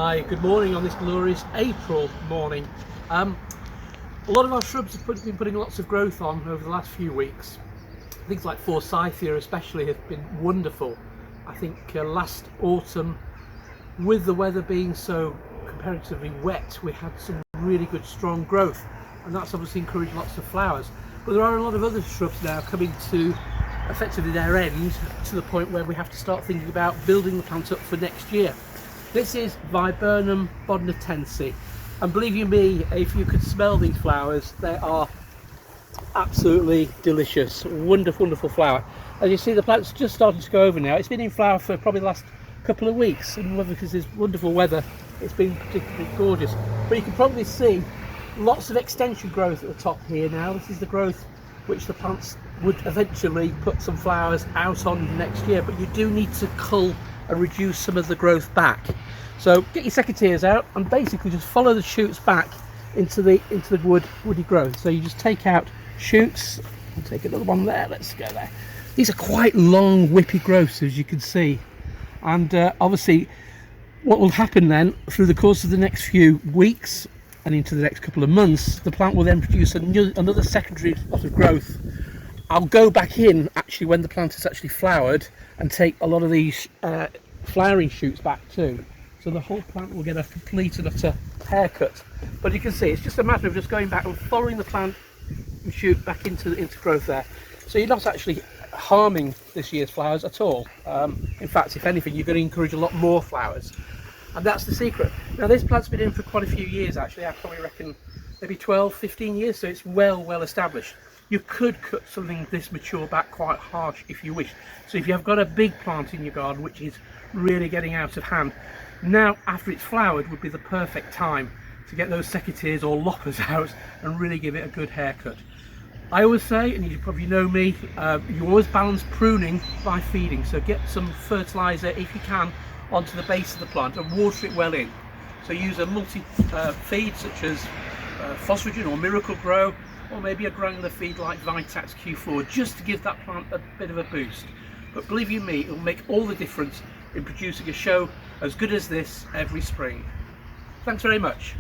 Hi, good morning on this glorious April morning. A lot of our shrubs have been putting lots of growth on over the last few weeks. Things like Forsythia especially have been wonderful. I think last autumn, with the weather being so comparatively wet, we had some really good strong growth, and that's obviously encouraged lots of flowers. But there are a lot of other shrubs now coming to effectively their end, to the point where we have to start thinking about building the plant up for next year. This is Viburnum bodnatense, and believe you me, if you could smell these flowers, they are absolutely delicious. Wonderful, wonderful flower. As you see, the plant's just starting to go over now. It's been in flower for probably the last couple of weeks, and because this wonderful weather, it's been particularly gorgeous. But you can probably see lots of extension growth at the top here now. This is the growth which the plants would eventually put some flowers out on next year, but you do need to cull and reduce some of the growth back. So get your secateurs out and basically just follow the shoots back into the woody growth. So you just take out shoots and take another one there. Let's go there. These are quite long whippy growths, as you can see, and obviously what will happen then through the course of the next few weeks and into the next couple of months, the plant will then produce another secondary lot of growth. I'll go back in actually when the plant has actually flowered and take a lot of these flowering shoots back too, so the whole plant will get a complete and utter haircut. But you can see it's just a matter of just going back and following the plant and shoot back into growth there, so you're not actually harming this year's flowers at all. In fact, if anything, you're going to encourage a lot more flowers, and that's the secret. Now this plant's been in for quite a few years actually. I probably reckon maybe 12-15 years, so it's well established. You could cut something this mature back quite harsh if you wish. So if you've got a big plant in your garden which is really getting out of hand, now after it's flowered would be the perfect time to get those secateurs or loppers out and really give it a good haircut. I always say, and you probably know me, you always balance pruning by feeding. So get some fertiliser if you can onto the base of the plant and water it well in. So use a multi-feed such as Phosphagen or Miracle Grow, or maybe a granular feed like Vitax Q4, just to give that plant a bit of a boost. But believe you me, it will make all the difference in producing a show as good as this every spring. Thanks very much.